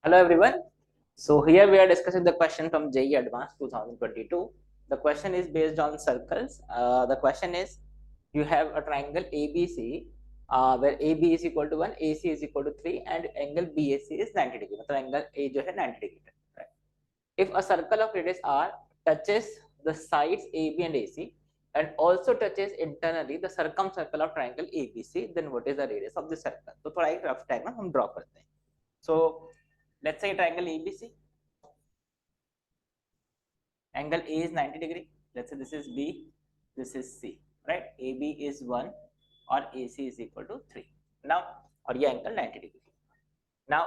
Hello everyone. So here we are discussing the question from JEE Advanced 2022. The question is based on circles. The question is, you have a triangle ABC where AB is equal to 1, AC is equal to 3 and angle BAC is 90 degree. मतलब angle A जो है 90 degree है. Right? If a circle of radius R touches the sides AB and AC and also touches internally the circumcircle of triangle ABC, then what is the radius of the circle? तो थोड़ा एक rough diagram हम draw करते हैं. So let's say triangle ABC. Angle A is 90 degree. Let's say this is B, this is C, right? AB is 1 or AC is equal to 3. Now, or ये angle 90 degree. Now,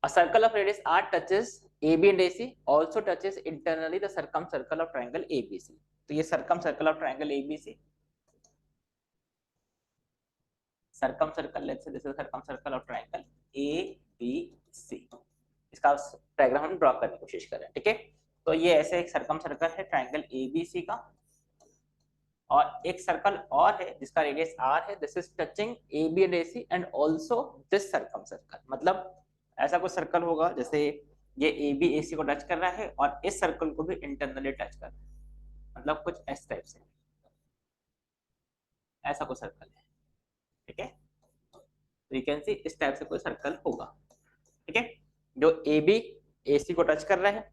a circle of radius R touches AB and AC, also touches internally the circumcircle of triangle ABC. तो ये circumcircle of triangle ABC. Circumcircle, let's say this is circumcircle of triangle ABC. इसका diagram हम draw करने की कोशिश कर रहे हैं, ठीक है? तो ये ऐसे एक सर्कम सर्कल है ट्रायंगल एबीसी का, और एक सर्कल और है जिसका रेडियस आर है. This is touching AB and AC and also this circumcircle. मतलब ऐसा कोई सर्कल होगा जैसे ये एबी एसी को टच कर रहा है और इस सर्कल को भी इंटरनली टच कर रहा है, मतलब कुछ इस टाइप से ऐसा कोई सर्कल है, ठीक है? तो यू कैन सी इस टाइप से कोई सर्कल होगा, ठीक है, जो AB AC को टच कर रहा है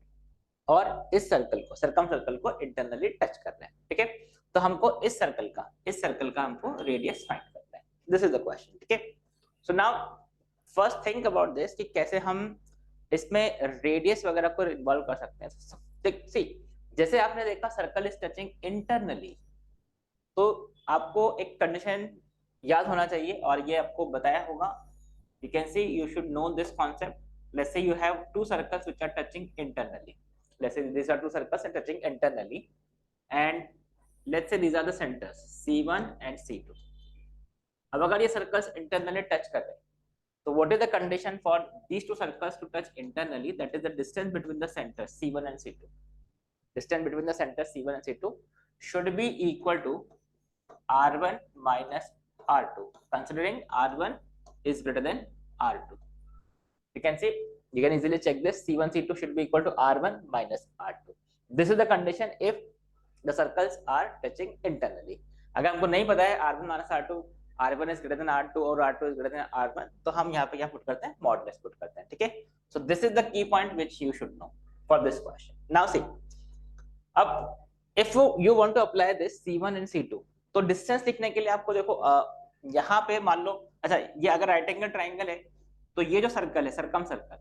और इस सर्कल को सर्कम सर्कल को इंटरनली टच कर रहा है, ठीक है? तो हमको इस सर्कल का हमको रेडियस फाइंड करना है. दिस इज द क्वेश्चन, ठीक है? So now first think about this कि कैसे हम इसमें रेडियस वगैरह को इन्वॉल्व कर सकते हैं. सी, जैसे आपने देखा सर्कल इज टचिंग इंटरनली, तो आपको एक कंडीशन याद होना चाहिए और ये आपको बताया होगा. You can see, you should know this concept. Let's say you have two circles which are touching internally. Let's say these are two circles and touching internally, and let's say these are the centers C1 and C2. अब अगर ये circles internally touch कर रहे हैं, तो what is the condition for these two circles to touch internally? That is the distance between the centers C1 and C2. Distance between the centers C1 and C2 should be equal to R1 minus R2, considering R1 is greater than R2. You can see, you can easily check this. C1, C2 should be equal to R1 minus R2. This is the condition if the circles are touching internally. अगर हमको नहीं पता है R1 minus R2, R1 is greater than R2 और R2 is greater than R1, तो हम यहाँ पे क्या पुट करते हैं? मॉडुलस पुट करते हैं, ठीक है? So this is the key point which you should know for this question. Now see, अब if you want to apply this C1 and C2, तो डिस्टेंस लिखने के लिए आपको देखो यहाँ पे मान लो, अच्छा ये अगर राइट एंगल ट्राइंगल है तो ये जो सर्कल है सर्कम सर्कल,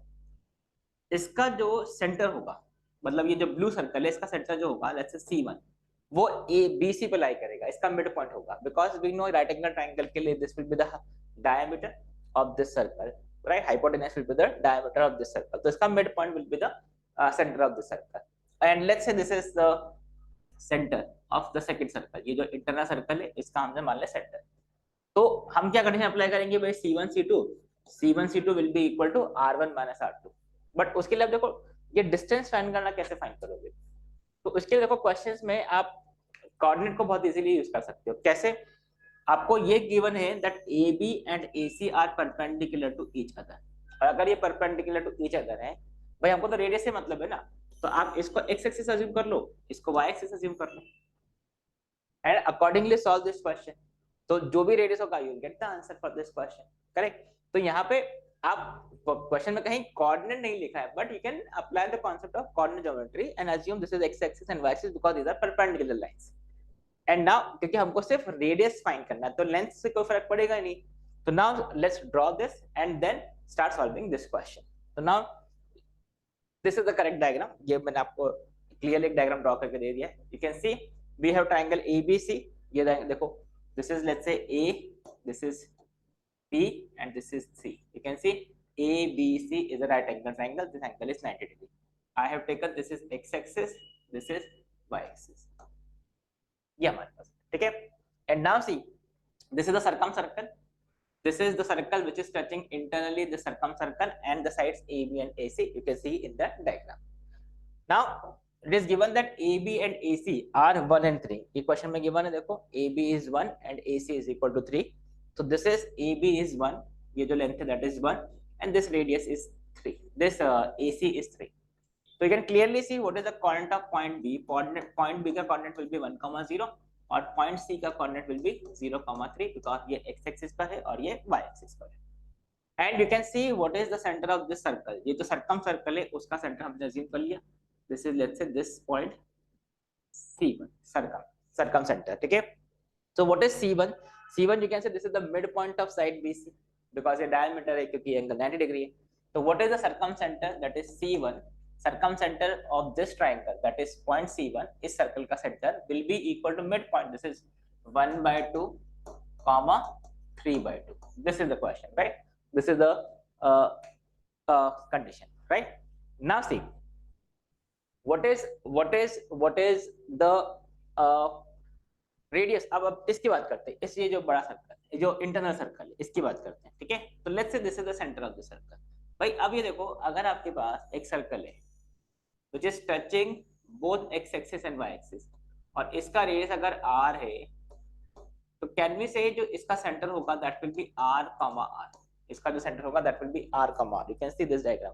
इसका जो सेंटर होगा, मतलब ये जो ब्लू सर्कल है इसका सेंटर जो होगा लेट्स से C1, वो ABC पे लाई करेगा, इसका मिड पॉइंट होगा. Because we know right angle triangle के लिए this will be the diameter of this circle, right? Hypotenuse will be the diameter of this circle, तो इसका midpoint will be the centre of this circle. And let's say this is the centre of the second circle. ये जो internal circle है इसका हमने मान लिया centre. तो हम क्या कंडीशन अप्लाई करेंगे भाई? C1 C2 will be equal to R1 minus R2. But उसके लिए आप देखो ये डिस्टेंस फाइंड करना कैसे फाइंड करोगे? तो उसके लिए देखो क्वेश्चंस में आप कोऑर्डिनेट को बहुत इजीली यूज कर सकते हो. कैसे? आपको ये गिवन है that AB and AC are perpendicular to each other, और अगर ये परपेंडिकुलर टू ईच अदर है, भाई हमको तो रेडियस से मतलब है ना, तो आप इसको x एक्सिस अज्यूम कर लो, इसको y एक्सिस अज्यूम कर लो and accordingly solve this question. तो जो भी रेडियस होगा you will get the answer for this question, correct? तो यहाँ पे आप क्वेश्चन में कहीं कोऑर्डिनेट नहीं लिखा है, but you can apply the concept of coordinate geometry and assume this is x axis and y axis because these are perpendicular lines. And now क्योंकि हमको सिर्फ रेडियस फाइंड करना है तो लेंथ से कोई फर्क पड़ेगा नहीं. तो now let's draw this and then start solving this question. तो now this is the correct diagram. ये मैंने आपको क्लियरली एक डायग्राम ड्रॉ करके दे दिया है. You can see we have triangle ABC. ये देखो, this is let's say A, this is B and this is C. You can see ABC is a right angle triangle. This angle is 90 degree. I have taken this is x axis, this is y axis. ये हमारे पास, ठीक है? And now see, this is the circumcircle. This is the circle which is touching internally the circumcircle and the sides AB and AC. You can see in the diagram. Now it is given that AB and AC are 1 and 3. ये question में given है, देखो AB is 1 and AC is equal to 3. So this is AB is 1, ये जो length है that is 1 and this radius is 3. This AC is 3. So you can clearly see what is the coordinate of point B. Point B का coordinate will be 1, 0 और point C का coordinate will be 0, 3 because ये x axis पर है और ये y axis पर है. And you can see what is the center of this circle. ये तो circumcircle है, उसका center हमने assume कर लिया. This is let's say this point C1, circumcenter. ठीक है. So what is C1? C1 you can say this is the midpoint of side BC because ये diameter है क्योंकि angle 90 degree है. So what is the circumcenter? That is C1. Circumcenter of this triangle, that is point C1, इस circle का center will be equal to midpoint. This is 1/2, 3/2. This is the question, right? This is the condition, right? Now see, what is the radius? अब इसकी बात करते हैं. इस ये जो बड़ा सर्कल, जो इंटरनल सर्कल है, इसकी बात करते हैं. ठीक है. तो let's say this is the centre of the circle. भाई अब ये देखो, अगर आपके पास एक सर्कल है which is touching both x axis and y axis और इसका रेडियस अगर r है, तो कैन वी से जो इसका सेंटर होगा that will be r, r. इसका जो सेंटर होगा that will be r, r. You can see this diagram.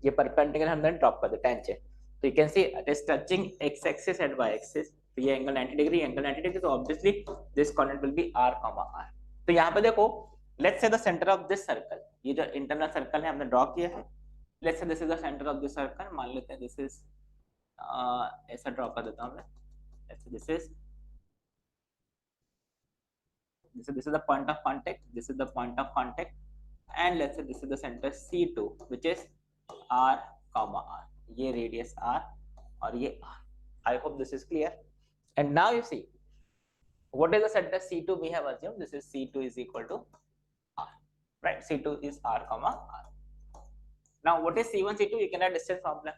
ये परपेंडिकुलर हमने ड्रॉप कर दिया टेंजेंट. तो you can see it is touching x axis and y axis. तो ये एंगल 90 डिग्री, एंगल 90 डिग्री. तो obviously this coordinate will be r, r. तो यहाँ पे देखो, let's say the centre of this circle, ये जो इंटरनल सर्कल है हमने ड्रॉ किया है. Let's say this is the centre of this circle. मान लेते हैं दिस इज ऐसा ड्रॉ कर देता हूं मैं. Let's say this is the point of contact. This is the point of contact, and let's say this is the center C2, which is r, r. ये radius r और ये r. I hope this is clear. And now you see, what is the center C2? We have assumed this is C2 is equal to r, right? C2 is r, r. Now what is C1, C2? You can have distance formula.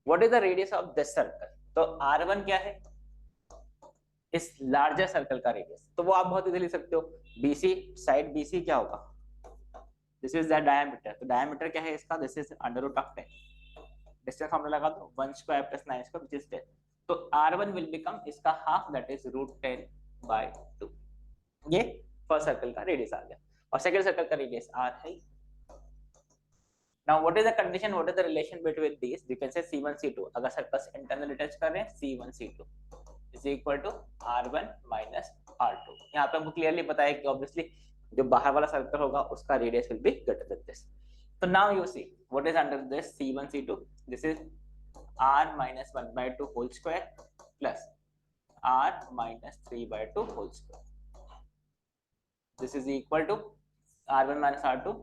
What is the radius of this circle? तो r1 क्या है? इस larger circle का radius. तो वो आप बहुत easily लिख सकते हो. BC, साइड BC क्या होगा? This is the diameter. तो डायमीटर क्या है इसका? This is √10. डिस्टेंस फॉर्मूला लगा दो, 1 square plus 9 square which is 10. तो r1 विल बिकम इसका हाफ, दैट इज √10/2. ये फर्स्ट सर्कल का रेडियस आ गया और सेकंड सर्कल का रेडियस r है. Now what is the condition? What is the relation between these? You can say C1, C2. अगर circles internally touch कर रहे हैं, C1, C2 is equal to R1 minus R2. यहाँ पे हमको clearly पता है कि ऑब्वियसली जो बाहर वाला सर्कल होगा उसका radius will be greater than this. So now you see what is under this C1, C2. This is R minus 1/2 whole square plus R minus 3/2 whole square. This is equal to R1 minus R2.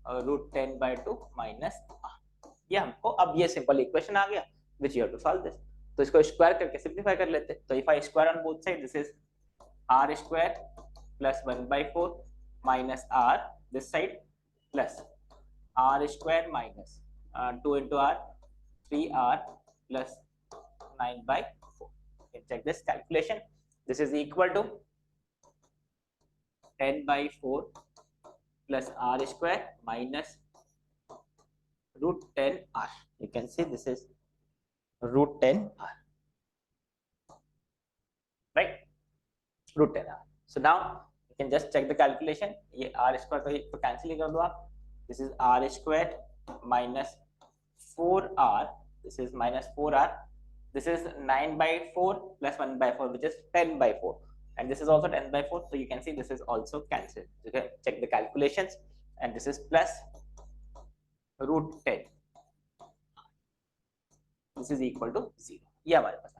√10/2 minus r. ये हमको अब ये simple equation आ गया which you have to solve this. तो इसको square करके simplify कर लेते हैं. तो if I square on both sides, this is r square plus 1/4 minus r this side plus r square minus 2 into r 3r plus 9/4. You can check this calculation. This is equal to 10/4 plus r square minus √10r. You can see this is √10r, right? √10r. So now you can just check the calculation. ये r square तो cancel ही कर दो आप. This is r square minus 4r. This is minus 4r. This is 9/4 plus 1/4, which is 10/4. And this is also 10/4, so you can see this is also cancelled. You can check the calculations, and this is plus √10. This is equal to 0. ये हमारे पास.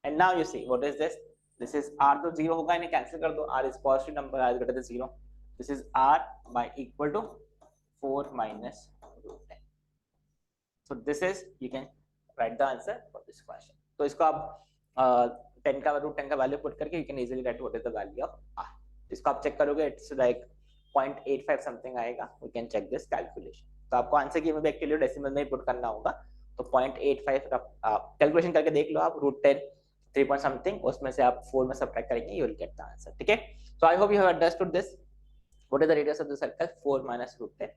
And now you see what is this? This is r तो 0 होगा, इन्हें cancel कर दो. R is positive number, r is greater than 0. This is r by equal to 4 minus √10. So this is, you can write the answer for this question. तो इसको आप 10 का √10 का वैल्यू पुट करके you can easily write what is the value of r. इसको आप check करोगे, it's like 0.85 something आएगा. We can check this calculation. तो आपको आंसर की में एक्चुअली डेसिमल में ही पुट करना होगा. तो 0.85 कैलकुलेशन करके देख लो आप. √10 3 point something, उसमें से आप 4 में सब्ट्रैक्ट करेंगे, you will get the answer. ठीक है. So I hope you have understood this. What is the radius of the circle? 4 minus √10.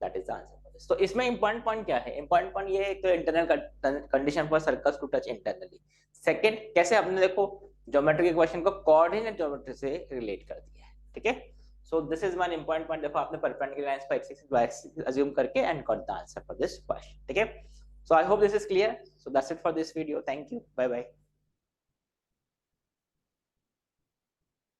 That is the answer for this. तो इसमें important point क्या है? Important point ये है, तो internal condition for circles to touch internally. Second, कैसे आपने देखो ज्योमेट्री के क्वेश्चन को कोऑर्डिनेट ज्योमेट्री से रिलेट कर दिया है. ठीक है. So this is one important point, देखो आपने परपेंडिकुलर लाइंस को X axis Y axis assume करके and got the answer for this question, ठीक है। So I hope this is clear, so that's it for this video, thank you, bye bye.